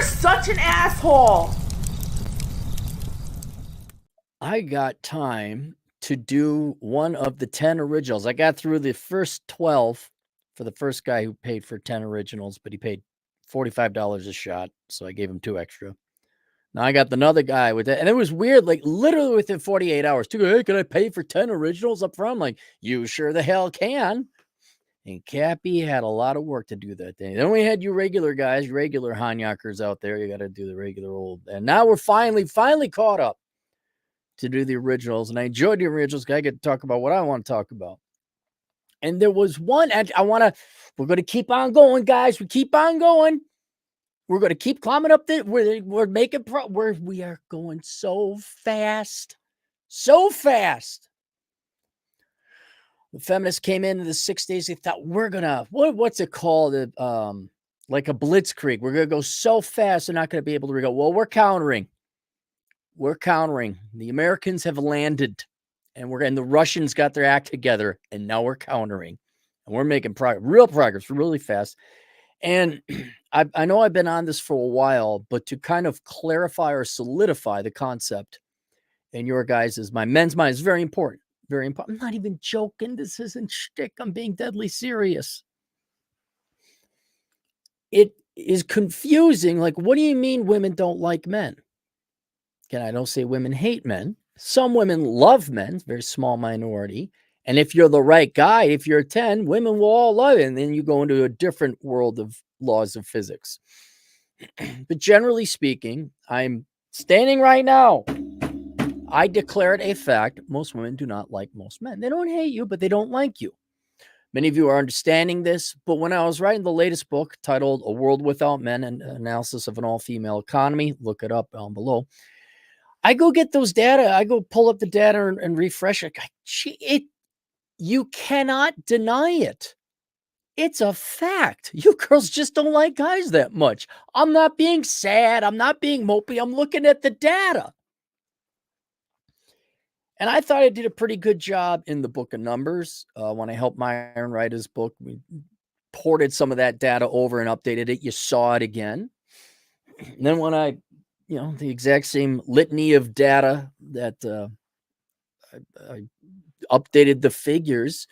You're such an asshole. I got time to do one of the 10 originals. I got through the first 12 for the first guy who paid for 10 originals, but he paid $45 a shot, so I gave him 2 extra. Now I got another guy with it, and it was weird, like literally within 48 hours, to go, hey, can I pay for 10 originals up front? I'm like, you sure the hell can. And Cappy had a lot of work to do that day. Then we had you regular guys, regular Hanyakers out there. You got to do the regular old. And now we're finally caught up to do the originals. And I enjoyed the originals. I get to talk about what I want to talk about. And there was one, we're going to keep on going, guys. We keep on going. We're going to keep climbing up we're making we are going so fast. So fast. The feminists came into the 6 days. They thought we're gonna what's it called? Like a blitzkrieg. We're gonna go so fast they're not gonna be able to go. Well, we're countering. We're countering. The Americans have landed, and the Russians got their act together, and now we're countering, and we're making real progress, really fast. And I know I've been on this for a while, but to kind of clarify or solidify the concept in your guys' my men's mind is very important. Very important. I'm not even joking. This isn't shtick. I'm being deadly serious. It is confusing. Like, what do you mean women don't like men? Again, I don't say women hate men. Some women love men, very small minority. And if you're the right guy, if you're 10, women will all love it. And then you go into a different world of laws of physics. But generally speaking, I'm standing right now. I declared a fact. Most women do not like most men. They don't hate you, but they don't like you. Many of you are understanding this, but when I was writing the latest book titled A World Without Men, an analysis of an all-female economy, look it up down below, I go get those data. I go pull up the data and refresh it. You cannot deny it. It's a fact. You girls just don't like guys that much. I'm not being sad. I'm not being mopey. I'm looking at the data. And I thought I did a pretty good job in the book of numbers. When I helped Myron write his book, we ported some of that data over and updated it. You saw it again. And then when I, the exact same litany of data that I updated the figures.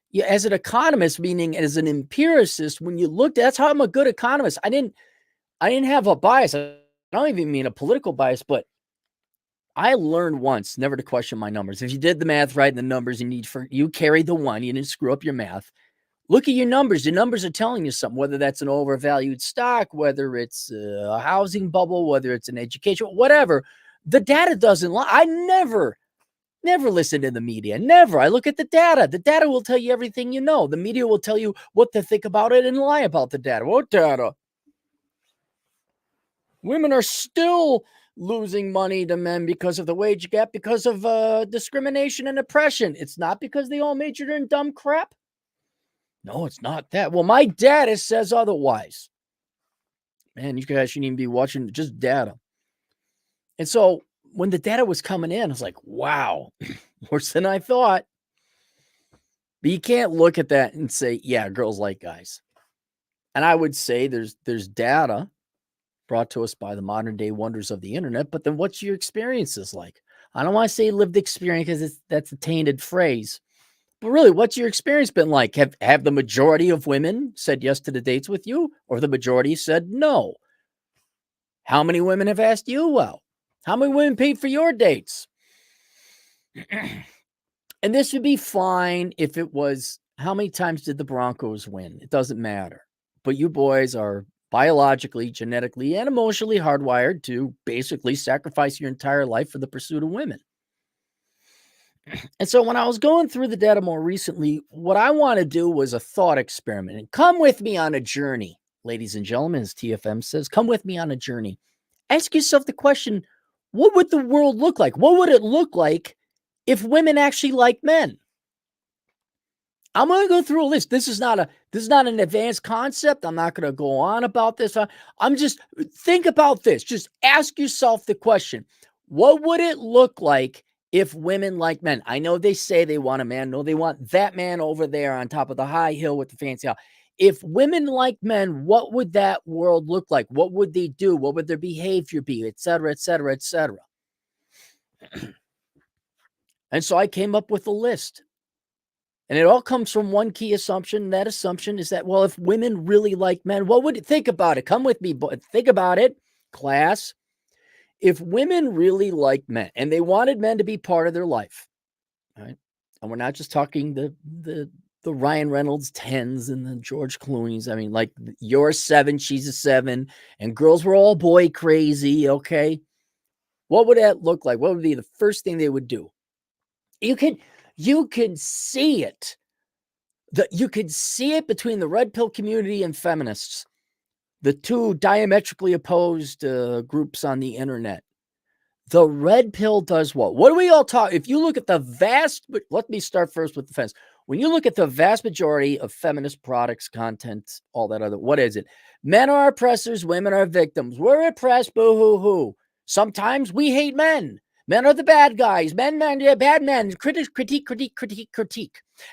Yeah, as an economist, meaning as an empiricist, when you looked, that's how I'm a good economist. I didn't have a bias. I don't even mean a political bias, but I learned once never to question my numbers. If you did the math right and the numbers you carried the one, you didn't screw up your math. Look at your numbers. Your numbers are telling you something, whether that's an overvalued stock, whether it's a housing bubble, whether it's an education, whatever. The data doesn't lie. I never listen to the media. Never. I look at the data. The data will tell you everything you know. The media will tell you what to think about it and lie about the data. What data? Women are still losing money to men because of the wage gap, because of discrimination and oppression. It's not because they all majored in dumb crap. No, it's not that. Well, my data says otherwise. Man, you guys shouldn't even be watching just data. And so when the data was coming in, I was like, wow, worse than I thought. But you can't look at that and say, yeah, girls like guys. And I would say there's data brought to us by the modern day wonders of the internet, but then what's your experiences like? I don't want to say lived experience because that's a tainted phrase, but really, what's your experience been like? Have the majority of women said yes to the dates with you, or the majority said no? How many women have asked you out? How many women paid for your dates? And this would be fine if it was, how many times did the Broncos win? It doesn't matter. But you boys are biologically, genetically, and emotionally hardwired to basically sacrifice your entire life for the pursuit of women. And so when I was going through the data more recently, what I want to do was a thought experiment. And come with me on a journey, ladies and gentlemen, as TFM says, come with me on a journey. Ask yourself the question, what would the world look like? What would it look like if women actually like men? I'm going to go through a list. This is not an advanced concept. I'm not going to go on about this. I'm just, think about this. Just ask yourself the question, what would it look like if women like men? I know they say they want a man. No, they want that man over there on top of the high hill with the fancy house. if women like men, what would that world look like? What would they do? What would their behavior be? Et cetera, et cetera, et cetera. And so I came up with a list. And it all comes from one key assumption. And that assumption is that, well, if women really like men, what would think about it? Come with me, but think about it, class. If women really like men and they wanted men to be part of their life, right? And we're not just talking the Ryan Reynolds 10s and the George Clooney's. I mean, like you're a 7, she's a 7, and girls were all boy crazy. Okay. What would that look like? What would be the first thing they would do? You can see it. You could see it between the red pill community and feminists, the two diametrically opposed groups on the internet. The red pill does what? What do we all talk? If you look at the let me start first with the fence. When you look at the vast majority of feminist products, content, all that other, what is it? Men are oppressors, women are victims. We're oppressed, boo hoo hoo. Sometimes we hate men. Men are the bad guys. Bad men. Critique.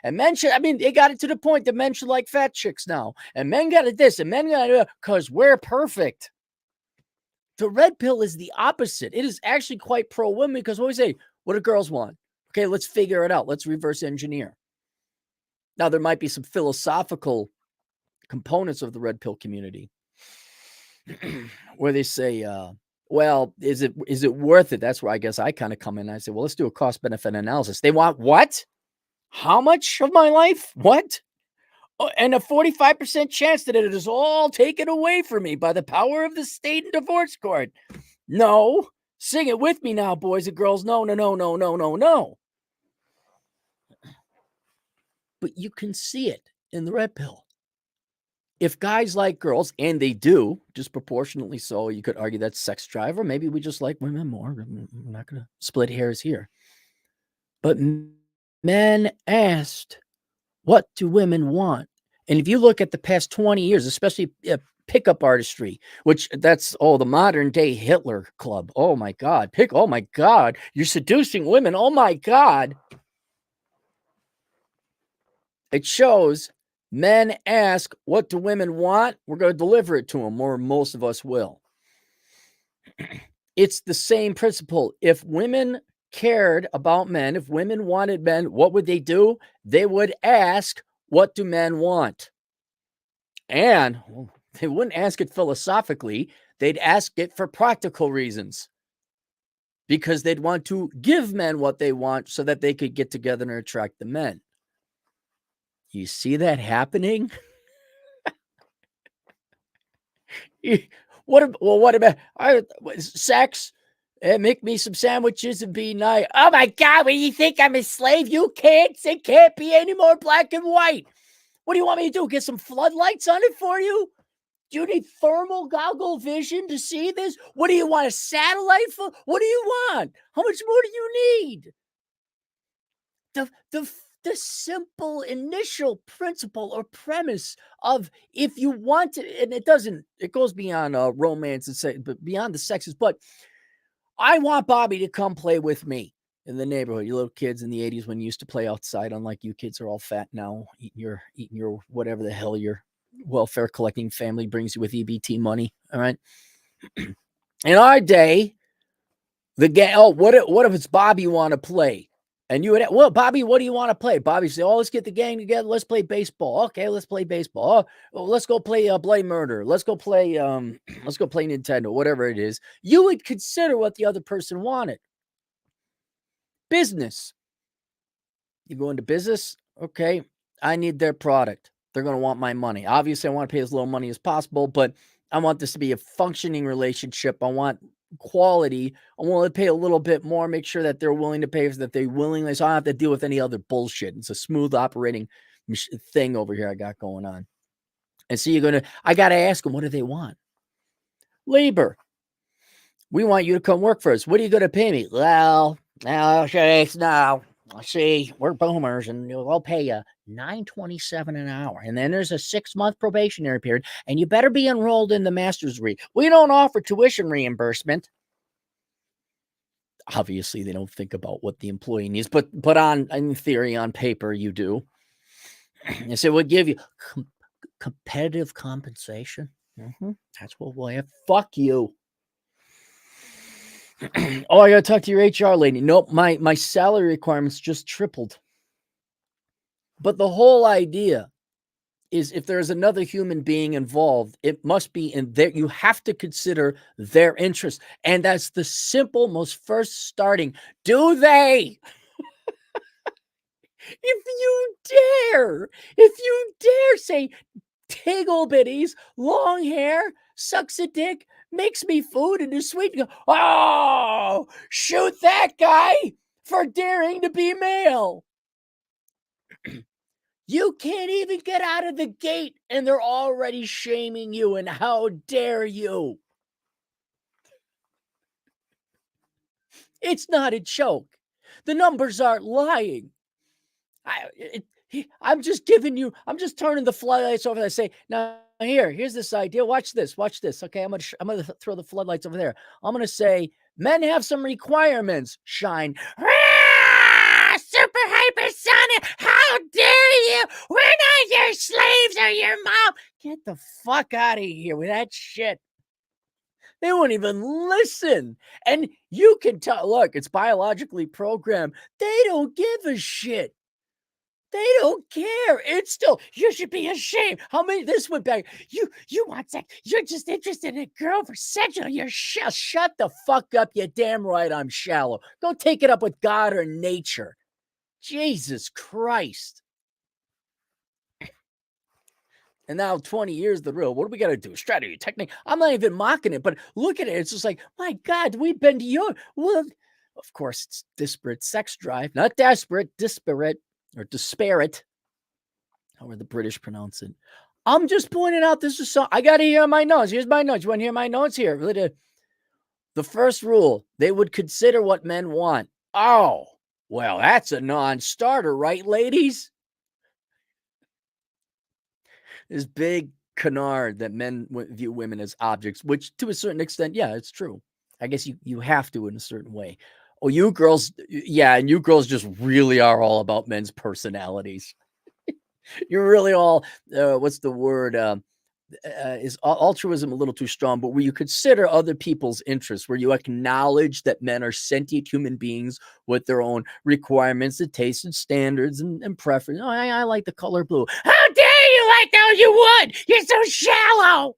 And men should, they got it to the point that men should like fat chicks now. And men got it this, and men got it because we're perfect. The red pill is the opposite. It is actually quite pro-women because what we say, what do girls want? Okay, let's figure it out. Let's reverse engineer. Now, there might be some philosophical components of the red pill community where they say, well, is it worth it? That's where I guess I kind of come in and I say, well, let's do a cost-benefit analysis. They want what? How much of my life? What? Oh, and a 45% chance that it is all taken away from me by the power of the state and divorce court. No. Sing it with me now, boys and girls. No. But you can see it in the red pill. If guys like girls, and they do, disproportionately so, you could argue that's sex drive, or maybe we just like women more. We're not going to split hairs here. But men asked, what do women want? And if you look at the past 20 years, especially pickup artistry, which that's, the modern day Hitler club. Oh my God. Oh my God. You're seducing women. Oh my God. It shows men ask, what do women want? We're going to deliver it to them, or most of us will. It's the same principle. If women cared about men, if women wanted men, what would they do? They would ask, what do men want? And they wouldn't ask it philosophically. They'd ask it for practical reasons, because they'd want to give men what they want so that they could get together and attract the men. You see that happening? What about sex? Make me some sandwiches and be nice. Oh my God, what do you think? I'm a slave? It can't be any more black and white. What do you want me to do? Get some floodlights on it for you? Do you need thermal goggle vision to see this? What do you want, a satellite for? What do you want? How much more do you need? The simple initial principle or premise of, if you want to, and it goes beyond romance and sex, but beyond the sexes, but I want Bobby to come play with me in the neighborhood. You little kids in the 80s when you used to play outside, unlike you kids are all fat now, eating your whatever the hell your welfare collecting family brings you with EBT money. All right. In our day, the game, what if it's Bobby want to play? And you would, well, Bobby, what do you want to play? Bobby say, let's get the gang together. Let's play baseball. Okay, let's play baseball. Let's go play Bloody Murder. Let's go play Nintendo, whatever it is. You would consider what the other person wanted. Business. You go into business. Okay, I need their product. They're going to want my money. Obviously, I want to pay as little money as possible, but I want this to be a functioning relationship. I want quality. I want to pay a little bit more, make sure that they're willing to pay, so that they willingly, so I don't have to deal with any other bullshit. It's a smooth operating thing over here I got going on. And so I got to ask them, what do they want? Labor. We want you to come work for us. What are you going to pay me? Well, shakes, no. See, we're boomers, and we'll pay you $9.27 an hour. And then there's a 6-month probationary period, and you better be enrolled in the master's degree. We don't offer tuition reimbursement. Obviously, they don't think about what the employee needs, but in theory, on paper, you do. And so we'll give you Competitive compensation. That's what we'll have. Fuck you. Oh, I gotta talk to your HR lady. Nope, my salary requirements just tripled. But the whole idea is if there's another human being involved, it must be in there. You have to consider their interest. And that's the simple, most first starting. Do they? If you dare say, tiggle bitties, long hair, sucks a dick, makes me food and is sweet, you go, oh, shoot that guy for daring to be male. You can't even get out of the gate and they're already shaming you, and how dare you? It's not a joke. The numbers aren't lying. I'm just turning the floodlights over. I say, now here's this idea. Watch this. Okay, I'm gonna throw the floodlights over there. I'm gonna say, men have some requirements. Shine. Super hypersonic. How dare you? We're not your slaves or your mom. Get the fuck out of here with that shit. They won't even listen. And you can tell, look, it's biologically programmed. They don't give a shit. They don't care. It's still, you should be ashamed. How many, this went back. You want sex. You're just interested in a girl for sexual. You're shut the fuck up. You're damn right I'm shallow. Go take it up with God or nature. Jesus Christ. And now 20 years, the real, what do we got to do? Strategy, technique. I'm not even mocking it, but look at it. It's just like, my God, we've been to your, well, of course, it's disparate sex drive, not desperate, disparate. Or disparate, however the British pronounce it. I'm just pointing out this is so. I got to hear my notes. Here's my notes. You want to hear my notes here? The first rule, they would consider what men want. Oh, well, that's a non-starter, right, ladies? This big canard that men view women as objects, which to a certain extent, yeah, it's true. I guess you have to in a certain way. Oh, you girls, yeah, and you girls just really are all about men's personalities. You're really all, what's the word? Is altruism a little too strong, but where you consider other people's interests, where you acknowledge that men are sentient human beings with their own requirements and tastes and standards and preference. Oh, I like the color blue. How dare you like that? You would. You're so shallow.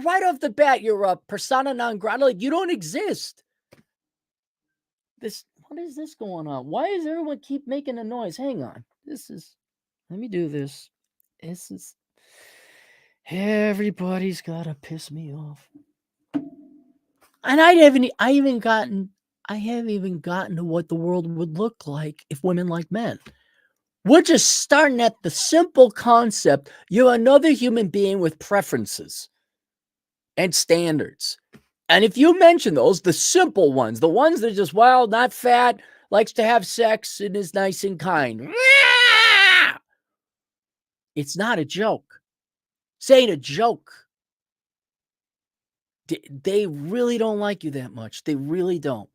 Right off the bat, you're a persona non grata. Like, you don't exist. What is this going on? Why does everyone keep making a noise? Hang on. Let me do this. Everybody's got to piss me off. And I haven't even gotten to what the world would look like if women like men. We're just starting at the simple concept. You're another human being with preferences and standards. And if you mention those, the simple ones, the ones that are just, well, not fat, likes to have sex, and is nice and kind. It's not a joke. This ain't a joke. They really don't like you that much. They really don't.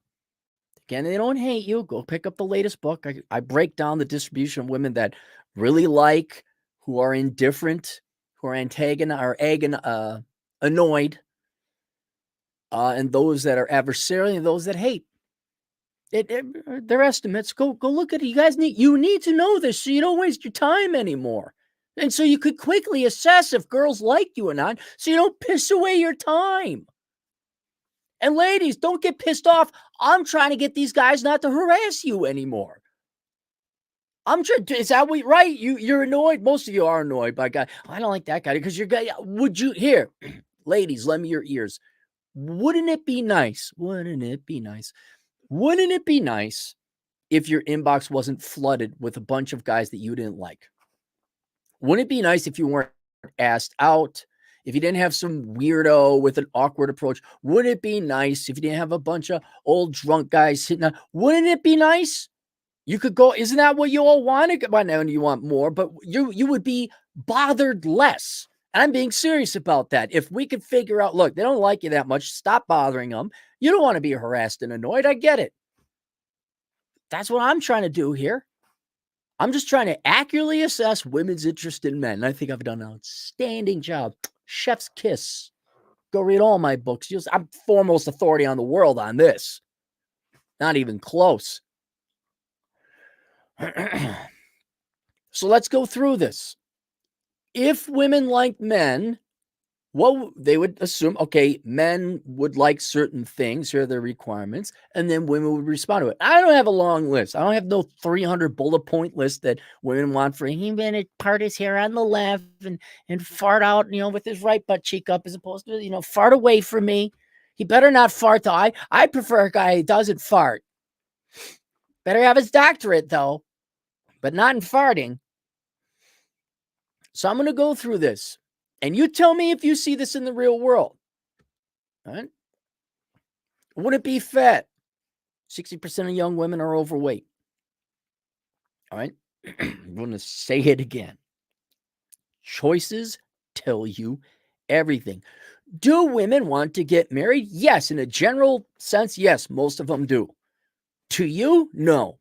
Again, they don't hate you. Go pick up the latest book. I break down the distribution of women that really like, who are indifferent, who are annoyed, and those that are adversarial, and those that hate. Their estimates. Go look at it. You need to know this so you don't waste your time anymore. And so you could quickly assess if girls like you or not, so you don't piss away your time. And ladies, don't get pissed off. I'm trying to get these guys not to harass you anymore. I'm trying. Is that what, right? You're annoyed. Most of you are annoyed by guy. I don't like that guy because you're guy. Would you here, ladies? Lend me your ears. Wouldn't it be nice? Wouldn't it be nice if your inbox wasn't flooded with a bunch of guys that you didn't like? Wouldn't it be nice if you weren't asked out? If you didn't have some weirdo with an awkward approach? Wouldn't it be nice if you didn't have a bunch of old drunk guys sitting on? Wouldn't it be nice? You could go, isn't that what you all want? By now you want more, but you would be bothered less. And I'm being serious about that. If we could figure out, look, they don't like you that much, stop bothering them. You don't want to be harassed and annoyed. I get it. That's what I'm trying to do here. I'm just trying to accurately assess women's interest in men. And I think I've done an outstanding job. Chef's kiss. Go read all my books. I'm foremost authority on the world on this. Not even close. So let's go through this. If women like men, well, they would assume, okay, men would like certain things, here are their requirements, and then women would respond to it. I don't have a long list. I don't have no 300 bullet point list that women want for him to part his hair on the left and fart out, with his right butt cheek up as opposed to, fart away from me. He better not fart though. I prefer a guy who doesn't fart. Better have his doctorate though, but not in farting. So I'm going to go through this. And you tell me if you see this in the real world. All right? Would it be fat? 60% of young women are overweight. All right? I'm going to say it again. Choices tell you everything. Do women want to get married? Yes. In a general sense, yes, most of them do. To you? No.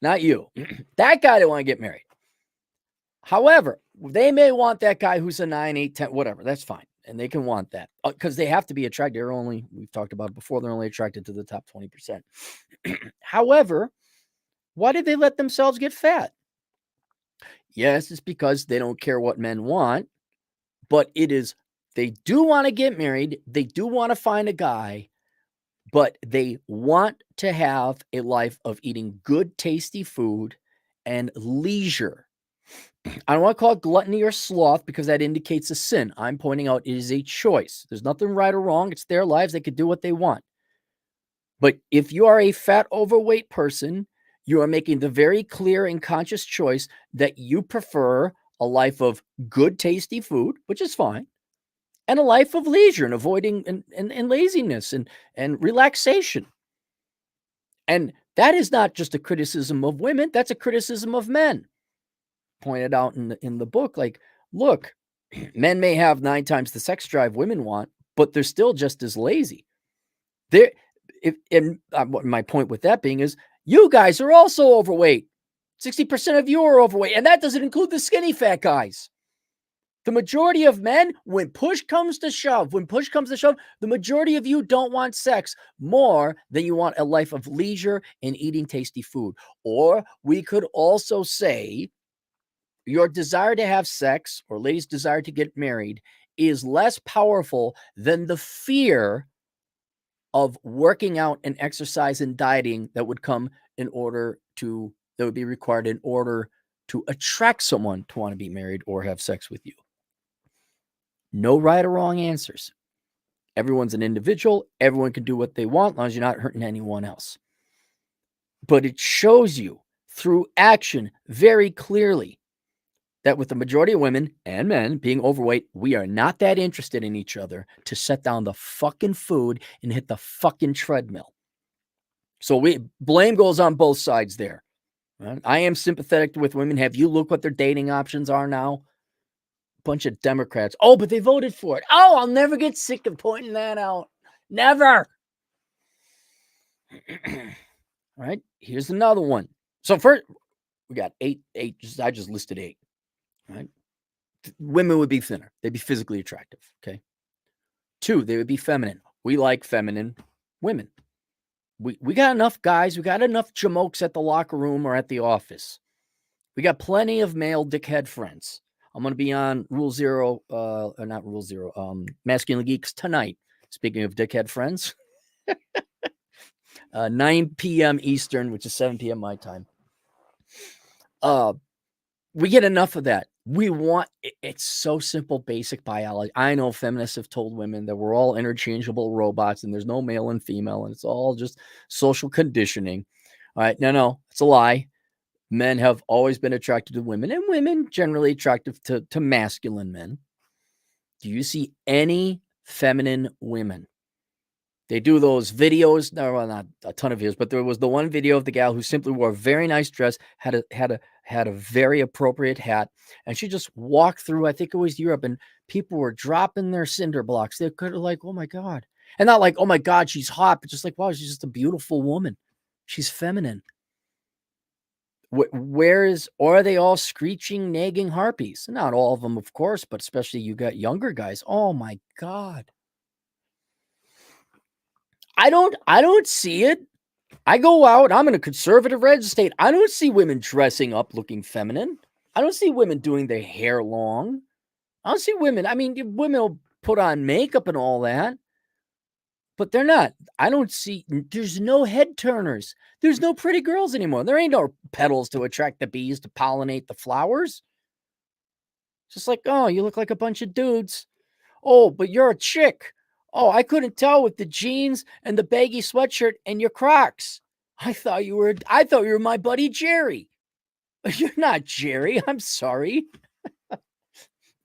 Not you. That guy don't want to get married. However, they may want that guy who's a 9, 8, 10, whatever. That's fine. And they can want that because they have to be attracted. We've talked about it before, they're only attracted to the top 20%. However, why did they let themselves get fat? Yes, it's because they don't care what men want, but they do want to get married. They do want to find a guy, but they want to have a life of eating good, tasty food and leisure. I don't want to call it gluttony or sloth because that indicates a sin. I'm pointing out it is a choice. There's nothing right or wrong. It's their lives. They could do what they want. But if you are a fat, overweight person, you are making the very clear and conscious choice that you prefer a life of good, tasty food, which is fine, and a life of leisure and avoiding and laziness and relaxation. And that is not just a criticism of women. That's a criticism of men. Pointed out in the book, like, look, men may have 9 times the sex drive women want, but they're still just as lazy. My point with that being is you guys are also overweight. 60% of you are overweight, and that doesn't include the skinny fat guys. The majority of men, when push comes to shove, the majority of you don't want sex more than you want a life of leisure and eating tasty food. Or we could also say your desire to have sex or ladies' desire to get married is less powerful than the fear of working out and exercise and dieting that would be required in order to attract someone to want to be married or have sex with you. No right or wrong answers. Everyone's an individual. Everyone can do what they want as long as you're not hurting anyone else. But it shows you through action very clearly that with the majority of women and men being overweight, we are not that interested in each other to set down the fucking food and hit the fucking treadmill. So blame goes on both sides there. Right? I am sympathetic with women. Have you looked what their dating options are now? Bunch of Democrats. Oh, but they voted for it. Oh, I'll never get sick of pointing that out. Never. All right. Here's another one. So first, we got eight. I just listed 8. Right. Women would be thinner. They'd be physically attractive. Okay. 2, they would be feminine. We like feminine women. We got enough guys. We got enough jamokes at the locker room or at the office. We got plenty of male dickhead friends. I'm going to be on Masculine Geeks tonight. Speaking of dickhead friends, 9 p.m. Eastern, which is 7 p.m. my time. We get enough of that. It's so simple, basic biology. I know feminists have told women that we're all interchangeable robots and there's no male and female and it's all just social conditioning. All right. No, it's a lie. Men have always been attracted to women and women generally attractive to masculine men. Do you see any feminine women? They do those videos. No, well, not a ton of videos, but there was the one video of the gal who simply wore a very nice dress, had a very appropriate hat, and she just walked through, I think it was Europe, and people were dropping their cinder blocks. They could have like, oh my God. And not like, oh my God, she's hot, but just like, wow, she's just a beautiful woman. She's feminine. Or are they all screeching, nagging harpies? Not all of them, of course, but especially you got younger guys. Oh my God. I don't see it. I go out, I'm in a conservative red state. I don't see women dressing up looking feminine. I don't see women doing their hair long. I don't see women. I mean, women will put on makeup and all that, but they're not. I don't see, there's no head turners. There's no pretty girls anymore. There ain't no petals to attract the bees to pollinate the flowers. Just like, oh, you look like a bunch of dudes. Oh, but you're a chick. Oh, I couldn't tell with the jeans and the baggy sweatshirt and your Crocs. I thought you were my buddy Jerry. You're not Jerry. I'm sorry.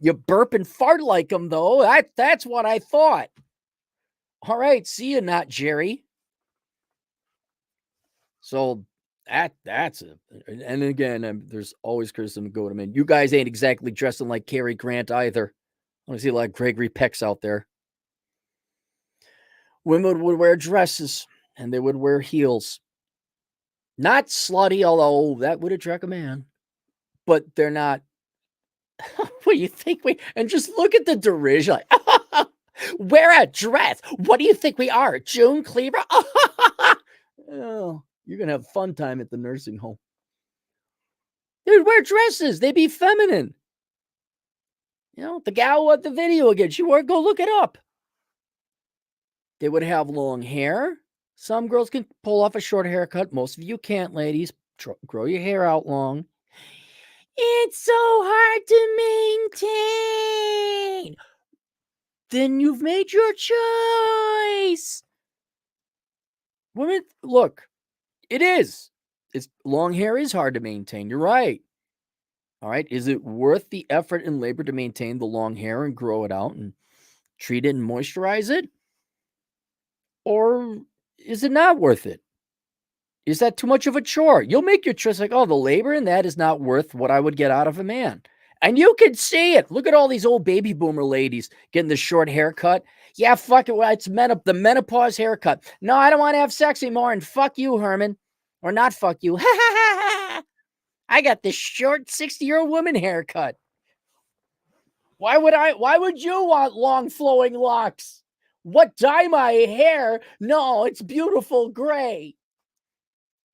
You burp and fart like him though. That's what I thought. All right, see you, not Jerry. So that's it. And again, there's always criticism go to men. You guys ain't exactly dressing like Cary Grant either. I want to see a lot of Gregory Pecks out there. Women would wear dresses and they would wear heels. Not slutty, although that would attract a man. But they're not. What do you think and just look at the derision. Like, wear a dress. What do you think we are? June Cleaver? Oh, you're going to have fun time at the nursing home. They would wear dresses. They'd be feminine. You know, the gal with the video again, go look it up. They would have long hair. Some girls can pull off a short haircut. Most of you can't, ladies. Grow your hair out long. It's so hard to maintain. Then you've made your choice. Women, look, it is. Long hair is hard to maintain. You're right. All right. Is it worth the effort and labor to maintain the long hair and grow it out and treat it and moisturize it? Or is it not worth it? Is that too much of a chore? You'll make your choice like, oh, the labor in that is not worth what I would get out of a man. And you can see it. Look at all these old baby boomer ladies getting the short haircut. Yeah, fuck it. Well, it's the menopause haircut. No, I don't want to have sex anymore. And fuck you, Herman. Or not fuck you. I got this short 60-year-old woman haircut. Why would you want long flowing locks? What, dye my hair? No, it's beautiful gray.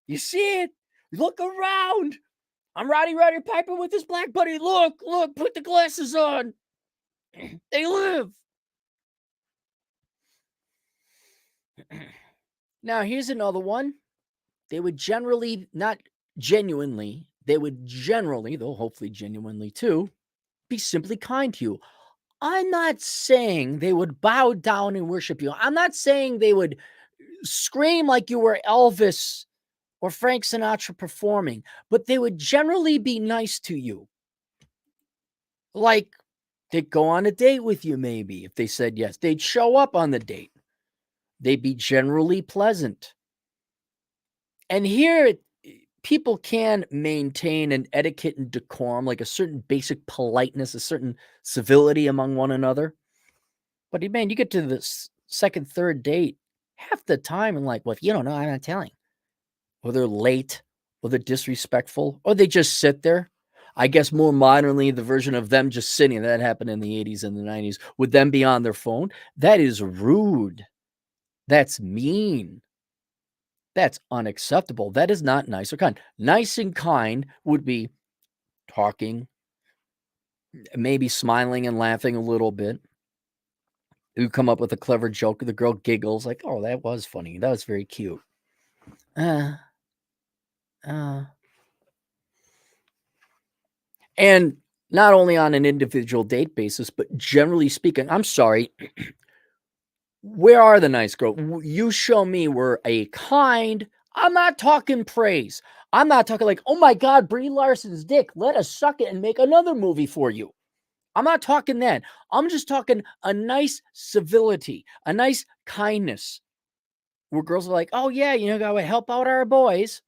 You see it? Look around. I'm Roddy Piper with his black buddy. Look, put the glasses on. They live. Now, here's another one. They would generally, not genuinely, they would generally, though hopefully genuinely too, be simply kind to you. I'm not saying they would bow down and worship you. I'm not saying they would scream like you were Elvis or Frank Sinatra performing, but they would generally be nice to you. Like, they'd go on a date with you, maybe, if they said yes. They'd show up on the date. They'd be generally pleasant. And here, people can maintain an etiquette and decorum, like a certain basic politeness, a certain civility among one another. But man, you get to the second, third date, half the time, and like, well, if you don't know, I'm not telling. Or they're late, or they're disrespectful, or they just sit there. I guess more modernly, the version of them just sitting, that happened in the 80s and the 90s, would them be on their phone. That is rude. That's mean. That's unacceptable. That is not nice or kind. Nice and kind would be talking, maybe smiling and laughing a little bit. You come up with a clever joke, the girl giggles like, oh, that was funny. That was very cute. And not only on an individual date basis, but generally speaking, I'm sorry, where are the nice girls? You show me where a kind, I'm not talking praise. I'm not talking like, oh my God, Brie Larson's dick. Let us suck it and make another movie for you. I'm not talking that. I'm just talking a nice civility, a nice kindness where girls are like, oh yeah, gotta help out our boys.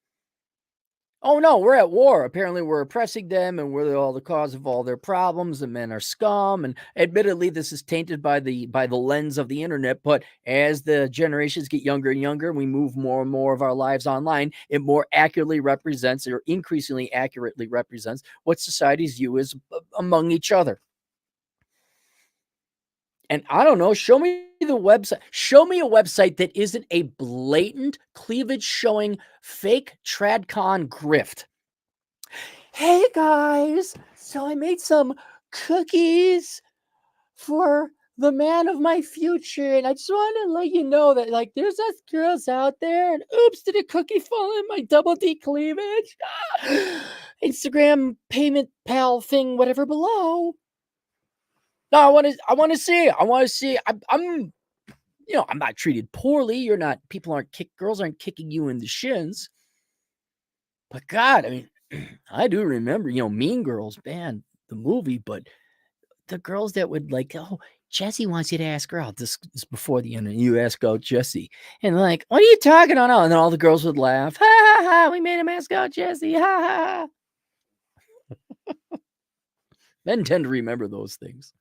Oh no, we're at war. Apparently, we're oppressing them, and we're all the cause of all their problems. And men are scum. And admittedly, this is tainted by the lens of the internet. But as the generations get younger and younger, we move more and more of our lives online. It more accurately represents, or increasingly accurately represents, what society's view is among each other. And I don't know, show me the website. Show me a website that isn't a blatant cleavage showing fake tradcon grift. Hey guys, so I made some cookies for the man of my future, and I just want to let you know that, like, there's us girls out there, and oops, did a cookie fall in my double D cleavage? Instagram payment pal thing, whatever below. No, I want to see. I want to see. I'm I'm not treated poorly. You're not. Girls aren't kicking you in the shins. But God, I mean, I do remember, Mean Girls, man, the movie, but the girls that would like, oh, Jesse wants you to ask her out. This is before the end, and you ask out Jesse. And like, what are you talking about? And then all the girls would laugh. Ha ha ha, we made him ask out Jesse. Ha ha ha. Men tend to remember those things.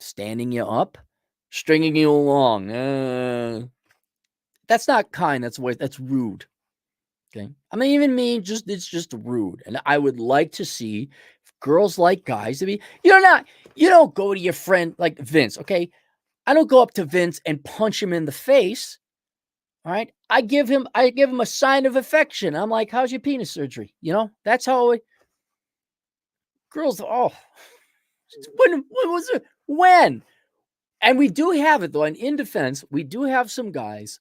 Standing you up, stringing you along. That's not kind. That's rude. Okay. I mean, even me, it's just rude. And I would like to see girls like guys to be, you don't go to your friend like Vince. Okay. I don't go up to Vince and punch him in the face. All right. I give him a sign of affection. I'm like, how's your penis surgery? That's how girls, when was it? When? And we do have it though. And in defense, we do have some guys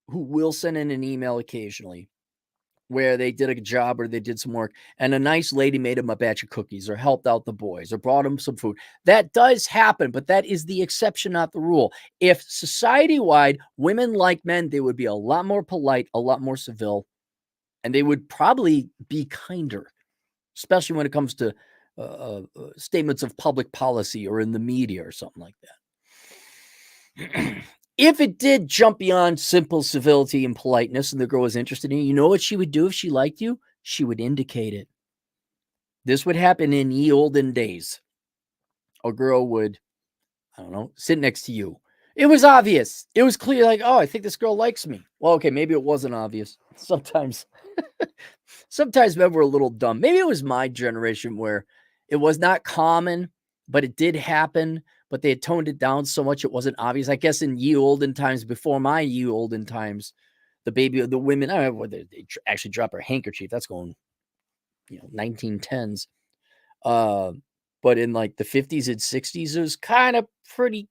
who will send in an email occasionally where they did a job or they did some work and a nice lady made them a batch of cookies or helped out the boys or brought them some food. That does happen, but that is the exception, not the rule. If society-wide women like men, they would be a lot more polite, a lot more civil, and they would probably be kinder, especially when it comes to statements of public policy or in the media or something like that. If it did jump beyond simple civility and politeness and the girl was interested in you, you know what she would do if she liked you? She would indicate it. This would happen in ye olden days. A girl would, I don't know, sit next to you. It was obvious. It was clear, like, oh, I think this girl likes me. Well, okay, maybe it wasn't obvious. Sometimes men were a little dumb. Maybe it was my generation where it was not common, but it did happen. But they had toned it down so much it wasn't obvious. I guess in ye olden times, before my ye olden times, the women, I don't know, they actually drop her handkerchief. That's going, 1910s. But in like the 50s and 60s, it was kind of pretty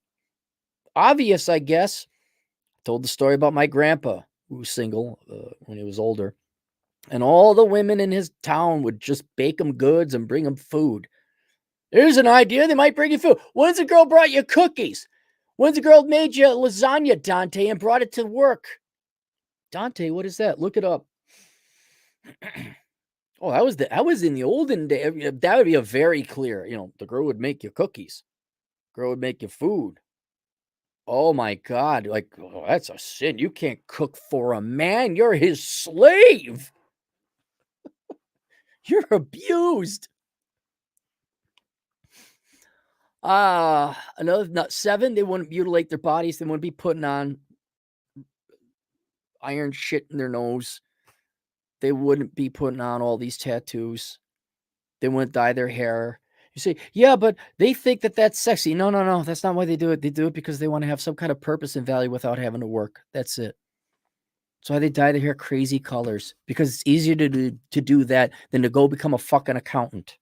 obvious, I guess. I told the story about my grandpa who was single when he was older. And all the women in his town would just bake him goods and bring him food. Here's an idea. They might bring you food. When's a girl brought you cookies? When's a girl made you lasagna, Dante, and brought it to work? Dante, what is that? Look it up. Oh, that was in the olden days. That would be a very clear, the girl would make you cookies. Girl would make you food. Oh my God. Like, oh, that's a sin. You can't cook for a man. You're his slave. You're abused. Another 7, they wouldn't mutilate their bodies. They wouldn't be putting on iron shit in their nose. They wouldn't be putting on all these tattoos. They wouldn't dye their hair. You say, yeah, but they think that that's sexy. No. That's not why they do it. They do it because they want to have some kind of purpose and value without having to work. That's it. That's why they dye their hair crazy colors, because it's easier to do that than to go become a fucking accountant.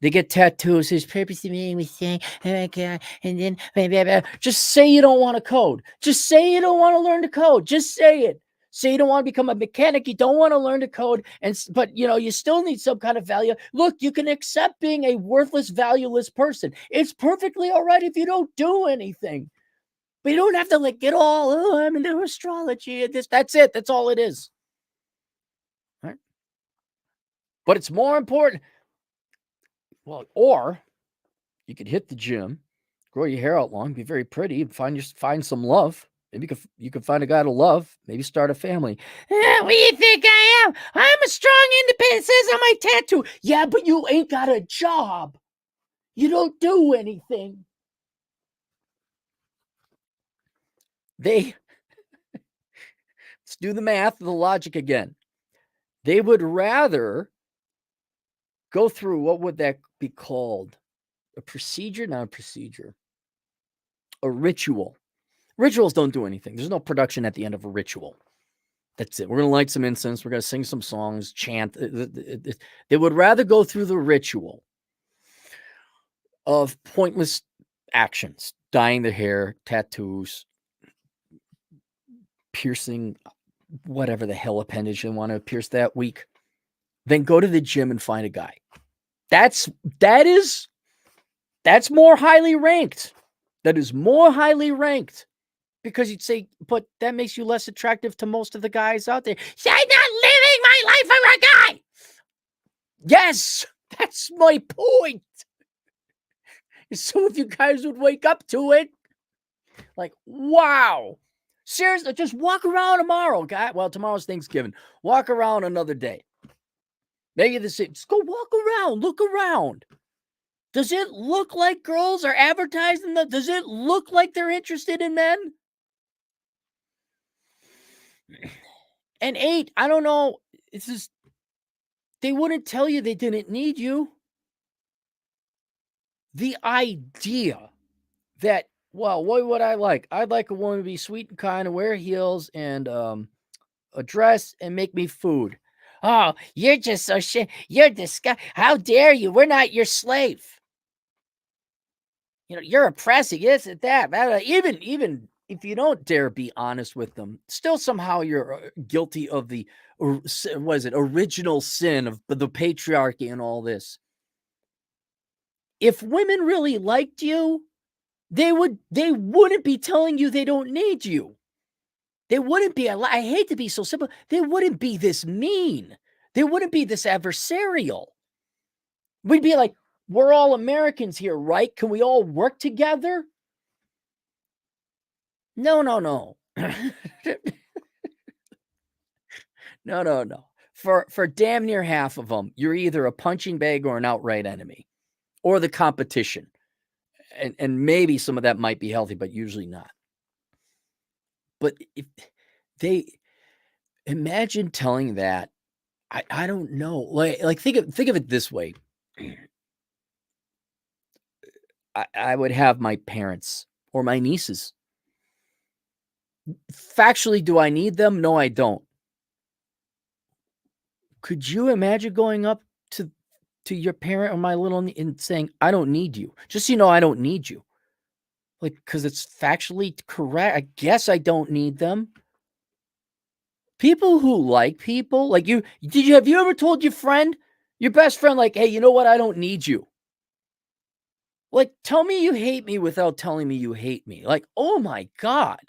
They get tattoos. His purpose to me was saying, oh my God. And then, just say you don't want to code. Just say you don't want to learn to code. Just say it. Say you don't want to become a mechanic. You don't want to learn to code. But you still need some kind of value. Look, you can accept being a worthless, valueless person. It's perfectly all right if you don't do anything. But you don't have to get all, oh, I'm into astrology and this. That's it. That's all it is. All right? But it's more important. Well, or you could hit the gym, grow your hair out long, be very pretty, and find some love. Maybe you could find a guy to love, maybe start a family. What do you think I am? I'm a strong, independent, it says on my tattoo. Yeah, but you ain't got a job. You don't do anything. Let's do the math, the logic again. They would rather go through, what would that be called? A procedure? Not a procedure. A ritual. Rituals don't do anything. There's no production at the end of a ritual. That's it. We're going to light some incense. We're going to sing some songs, chant. They would rather go through the ritual of pointless actions, dyeing their hair, tattoos, piercing whatever the hell appendage they want to pierce that week, than go to the gym and find a guy. That's more highly ranked. That is more highly ranked. Because you'd say, but that makes you less attractive to most of the guys out there. See, I'm not living my life for a guy. Yes, that's my point. So if you guys would wake up to it, like, wow. Seriously, just walk around tomorrow, guy. Well, tomorrow's Thanksgiving. Walk around another day. Maybe just go walk around, look around. Does it look like girls are advertising them? Does it look like they're interested in men? And 8, I don't know. It's just, they wouldn't tell you they didn't need you. The idea that, well, what would I like? I'd like a woman to be sweet and kind and wear heels and a dress and make me food. Oh, you're just so shit. You're disgusting. How dare you? We're not your slave. You're oppressing. Yes, at that. Even if you don't dare be honest with them, still somehow you're guilty of the, what is it, original sin of the patriarchy and all this. If women really liked you, they wouldn't be telling you they don't need you. They wouldn't be, I hate to be so simple, they wouldn't be this mean. They wouldn't be this adversarial. We'd be like, we're all Americans here, right? Can we all work together? No. No. For damn near half of them, you're either a punching bag or an outright enemy, or the competition. And maybe some of that might be healthy, but usually not. But if they imagine telling that, I don't know. Like think of it this way. I would have my parents or my nieces. Factually, do I need them? No, I don't. Could you imagine going up to your parent or my little and saying, I don't need you? Just so you know, I don't need you. Like, because it's factually correct. I guess I don't need them. People who like people, like you, have you ever told your best friend, like, hey, you know what? I don't need you. Like, tell me you hate me without telling me you hate me. Like, oh my God.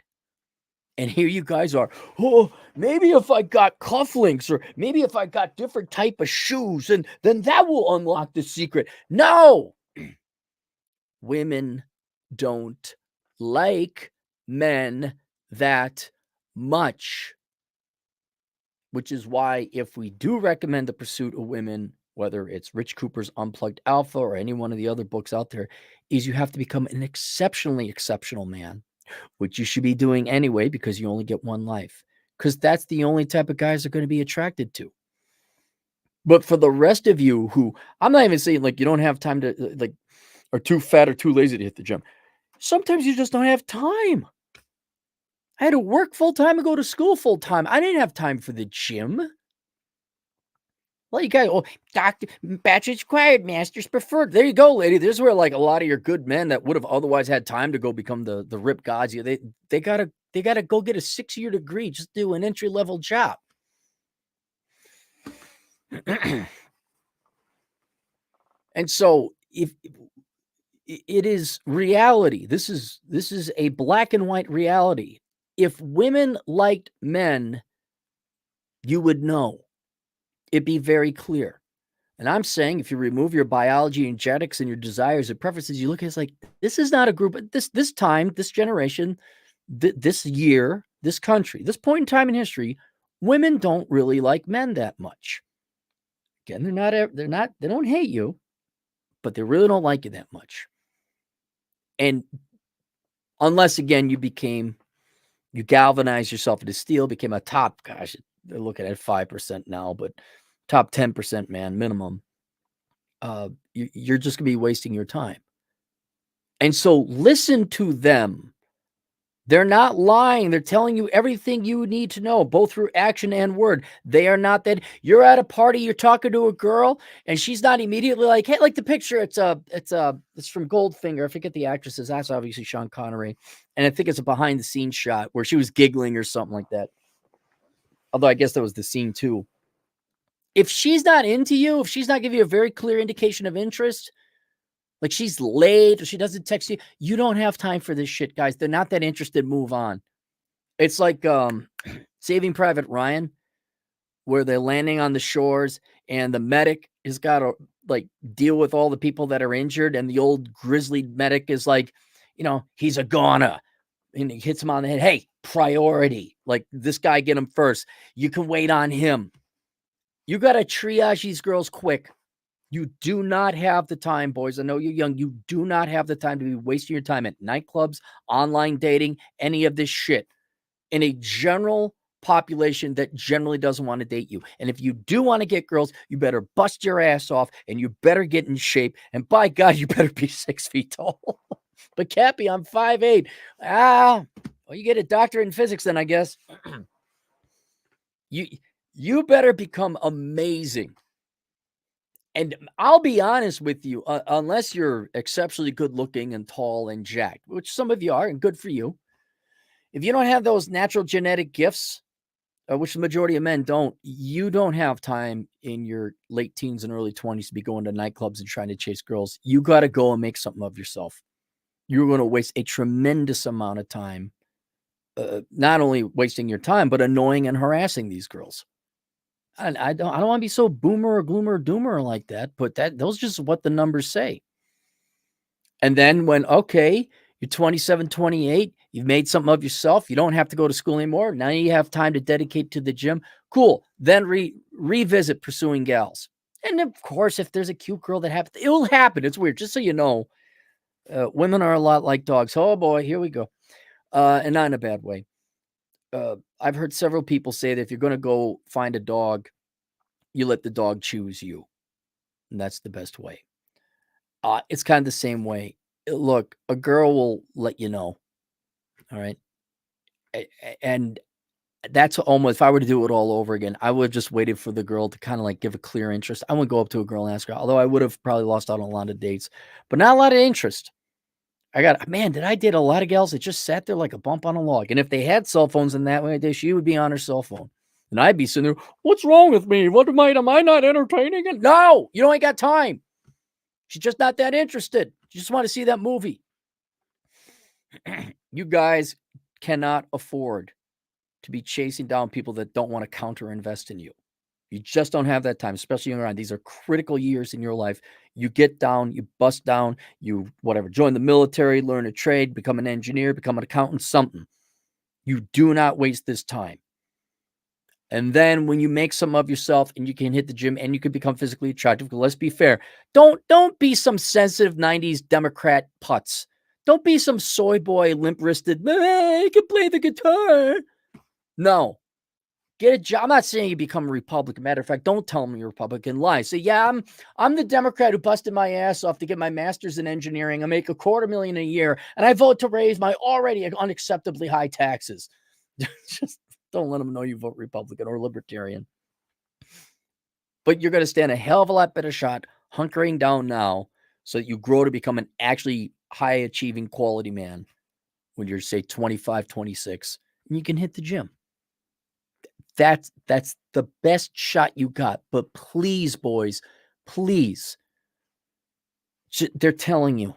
And here you guys are. Oh, maybe if I got cufflinks, or maybe if I got different type of shoes, and then that will unlock the secret. No. Women don't like men that much. Which is why, if we do recommend the pursuit of women, whether it's Rich Cooper's Unplugged Alpha or any one of the other books out there, is you have to become an exceptionally exceptional man, which you should be doing anyway, because you only get one life. Because that's the only type of guys they're going to be attracted to. But for the rest of you who, I'm not even saying like you don't have time to, like, are too fat or too lazy to hit the gym. Sometimes you just don't have time. I had to work full time and go to school full time. I didn't have time for the gym. Well, you got, doctor, bachelor's required, master's preferred. There you go, lady. There's where like a lot of your good men that would have otherwise had time to go become the rip gods. They gotta go get a 6-year degree, just do an entry level job. And so if it is reality, this is a black and white reality. If women liked men, you would know. It'd be very clear. And I'm saying, if you remove your biology and genetics and your desires and preferences, you look at it's like, this is not a group. This time, this generation, this year, this country, this point in time in history, women don't really like men that much. Again, they don't hate you, but they really don't like you that much. And unless, again, you galvanized yourself into steel, became a top, gosh, they're looking at 5% now, but top 10% man minimum, you're just going to be wasting your time. And so listen to them. They're not lying. They're telling you everything you need to know, both through action and word. They are not that. You're at a party, you're talking to a girl, and she's not immediately like, hey, like the picture. It's from Goldfinger. I forget the actresses. That's obviously Sean Connery, and I think it's a behind the scenes shot where she was giggling or something like that. Although I guess that was the scene too. If she's not into you, if she's not giving you a very clear indication of interest, like she's late or she doesn't text you, you don't have time for this shit, guys. They're not that interested. Move on. It's like Saving Private Ryan, where they're landing on the shores and the medic has got to like deal with all the people that are injured. And the old grizzly medic is like, he's a goner. And he hits him on the head. Hey, priority. Like this guy, get him first. You can wait on him. You got to triage these girls quick. You do not have the time, boys. I know you're young. You do not have the time to be wasting your time at nightclubs, online dating, any of this shit in a general population that generally doesn't want to date you. And if you do want to get girls, you better bust your ass off and you better get in shape. And by God, you better be 6 feet tall. But Cappy, I'm 5'8". Well, you get a doctorate in physics then, I guess. You better become amazing. And I'll be honest with you, unless you're exceptionally good looking and tall and jacked, which some of you are, and good for you. If you don't have those natural genetic gifts, which the majority of men don't, you don't have time in your late teens and early 20s to be going to nightclubs and trying to chase girls. You got to go and make something of yourself. You're going to waste a tremendous amount of time, not only wasting your time, but annoying and harassing these girls. And I don't want to be so boomer or gloomer or doomer like that, but those just what the numbers say. And then when, okay, you're 27, 28, you've made something of yourself. You don't have to go to school anymore. Now you have time to dedicate to the gym. Cool. Then revisit pursuing gals. And of course, if there's a cute girl that happens, it will happen. It's weird. Just so you know, women are a lot like dogs. Oh boy, here we go. And not in a bad way. I've heard several people say that if you're going to go find a dog, you let the dog choose you. And that's the best way. It's kind of the same way. Look, a girl will let you know. All right. And that's almost, if I were to do it all over again, I would have just waited for the girl to kind of like give a clear interest. I wouldn't go up to a girl and ask her, although I would have probably lost out on a lot of dates, but not a lot of interest. Did I date a lot of gals that just sat there like a bump on a log? And if they had cell phones in that way, she would be on her cell phone. And I'd be sitting there, what's wrong with me? Am I not entertaining it? No, you ain't got time. She's just not that interested. You just want to see that movie. You guys cannot afford to be chasing down people that don't want to counter invest in you. You just don't have that time, especially around. These are critical years in your life. You get down, you bust down, you join the military, learn a trade, become an engineer, become an accountant, something. You do not waste this time. And then when you make some of yourself and you can hit the gym and you can become physically attractive, let's be fair. Don't be some sensitive 90s Democrat putz. Don't be some soy boy, limp-wristed, I can play the guitar. No. Get a job. I'm not saying you become a Republican. Matter of fact, don't tell me you're a Republican. Lie. Say, yeah, I'm the Democrat who busted my ass off to get my master's in engineering. I make $250,000 a year, and I vote to raise my already unacceptably high taxes. Just don't let them know you vote Republican or Libertarian. But you're going to stand a hell of a lot better shot hunkering down now so that you grow to become an actually high-achieving quality man when you're, say, 25, 26, and you can hit the gym. That's the best shot you got. But please, boys, please, they're telling you,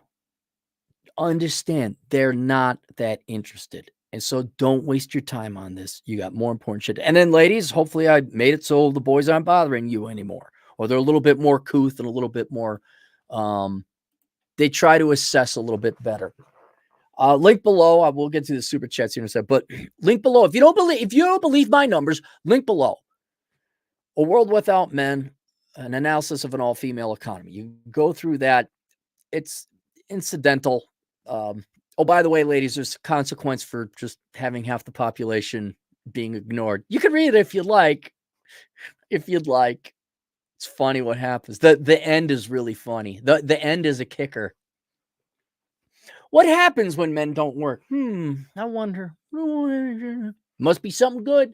understand, they're not that interested. And so don't waste your time on this. You got more important shit. And then, ladies, hopefully I made it so the boys aren't bothering you anymore. Or they're a little bit more couth and a little bit more, they try to assess a little bit better. Link below. I will get to the super chats here in a second, but link below. If you don't believe my numbers, link below. A World Without Men, an analysis of an all-female economy. You go through that. It's incidental. Oh, by the way, ladies, there's a consequence for just having half the population being ignored. You can read it if you'd like. If you'd like. It's funny what happens. The end is really funny. The end is a kicker. What happens when men don't work? I wonder. Must be something good.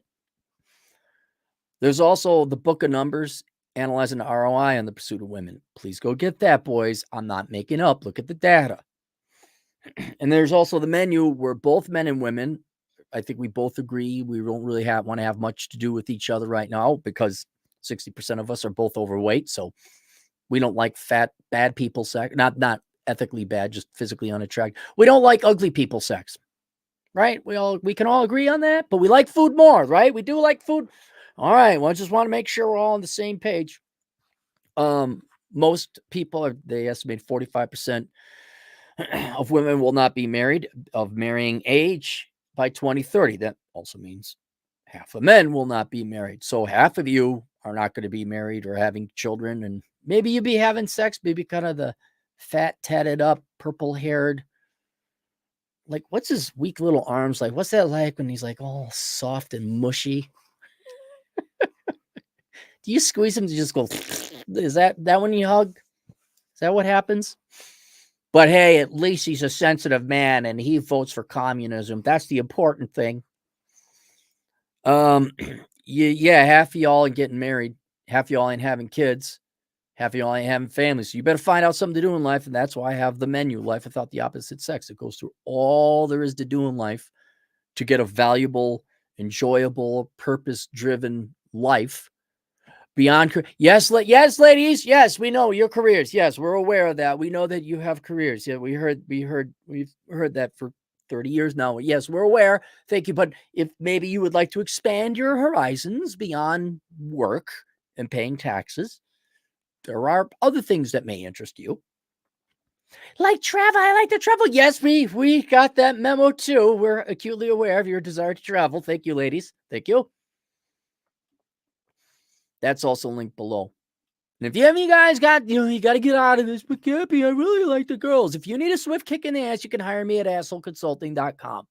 There's also the Book of Numbers, analyzing the ROI on the pursuit of women. Please go get that, boys. I'm not making up. Look at the data. And there's also the menu where both men and women, I think we both agree, we don't really want to have much to do with each other right now because 60% of us are both overweight. So we don't like fat, bad people sex. Not ethically bad, just physically unattractive. We don't like ugly people sex, right? We can all agree on that, but we like food more, right? We do like food. All right. Well, I just want to make sure we're all on the same page. Most people they estimate 45% of women will not be married of marrying age by 2030. That also means half of men will not be married. So half of you are not going to be married or having children. And maybe you'll be having sex, maybe kind of the fat, tatted up, purple haired. Like, what's his weak little arms like? What's that like when he's like all soft and mushy? Do you squeeze him to just go? Is that when you hug? Is that what happens? But hey, at least he's a sensitive man and he votes for communism. That's the important thing. Yeah, half of y'all ain't getting married. Half of y'all ain't having kids. Half of y'all ain't having families. So you better find out something to do in life. And that's why I have the menu, Life Without the Opposite Sex. It goes through all there is to do in life to get a valuable, enjoyable, purpose-driven life. Beyond, yes, ladies, yes, we know your careers. Yes, we're aware of that. We know that you have careers. Yeah, we've heard that for 30 years now. Yes, we're aware. Thank you. But if maybe you would like to expand your horizons beyond work and paying taxes, there are other things that may interest you. Like travel. I like to travel. Yes, we got that memo too. We're acutely aware of your desire to travel. Thank you, ladies. Thank you. That's also linked below. And if you guys got, you got to get out of this, but Cappy, I really like the girls. If you need a swift kick in the ass, you can hire me at assholeconsulting.com.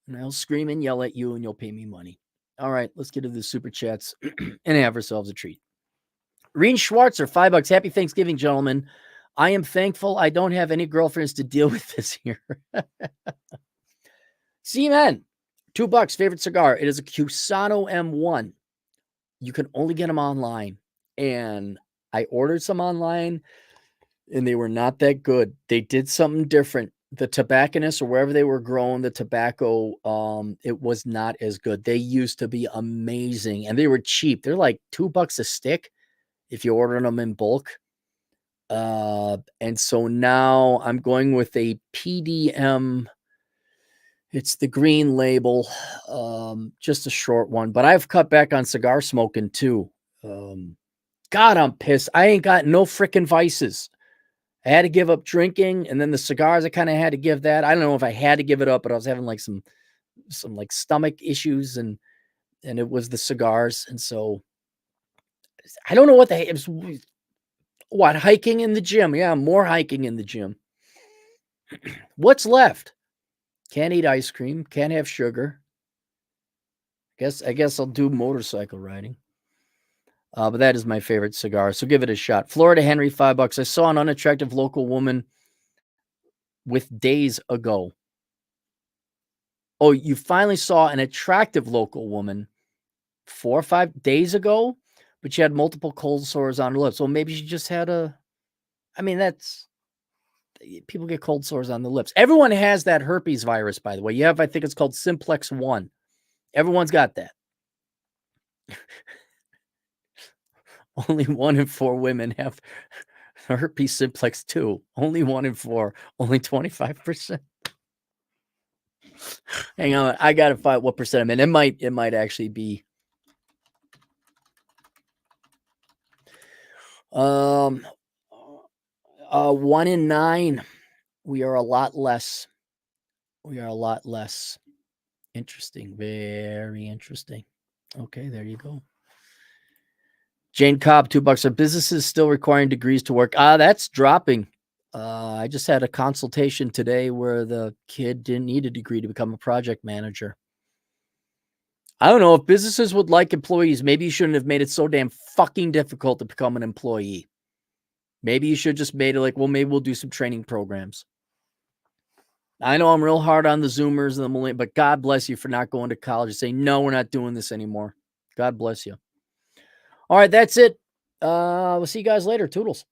And I'll scream and yell at you and you'll pay me money. All right, let's get to the super chats and have ourselves a treat. Reen Schwartzer, $5. Happy Thanksgiving, gentlemen. I am thankful I don't have any girlfriends to deal with this year. C-Man, $2. Favorite cigar. It is a Cusano M1. You can only get them online. And I ordered some online and they were not that good. They did something different. The tobacconists or wherever they were growing the tobacco, it was not as good. They used to be amazing and they were cheap. They're like $2 a stick if you order them in bulk. And so now I'm going with a PDM. It's the green label, just a short one, but I've cut back on cigar smoking too. God, I'm pissed. I ain't got no freaking vices. I had to give up drinking, and then the cigars, I kind of had to give that. I don't know if I had to give it up, but I was having like some like stomach issues, and it was the cigars, and so I don't know what it was. What, hiking in the gym? Yeah, more hiking in the gym. What's left? Can't eat ice cream. Can't have sugar. I guess I'll do motorcycle riding. But that is my favorite cigar, so give it a shot. Florida Henry, $5. I saw an unattractive local woman with days ago. Oh, you finally saw an attractive local woman 4 or 5 days ago, but she had multiple cold sores on her lips. So maybe she just had that's people get cold sores on the lips. Everyone has that herpes virus, by the way. I think it's called Simplex 1. Everyone's got that. Only 1 in 4 women have herpes simplex 2. Only 1 in 4. Only 25%. Hang on, I gotta find what percent I'm in. It might actually be 1 in 9. we are a lot less interesting. Very interesting. Okay, there you go. Jane Cobb, $2. Are businesses still requiring degrees to work? That's dropping. I just had a consultation today where the kid didn't need a degree to become a project manager. I don't know if businesses would like employees. Maybe you shouldn't have made it so damn fucking difficult to become an employee. Maybe you should just made it like, well, maybe we'll do some training programs. I know I'm real hard on the Zoomers and the millennials, but God bless you for not going to college and saying, no, we're not doing this anymore. God bless you. All right, that's it. We'll see you guys later. Toodles.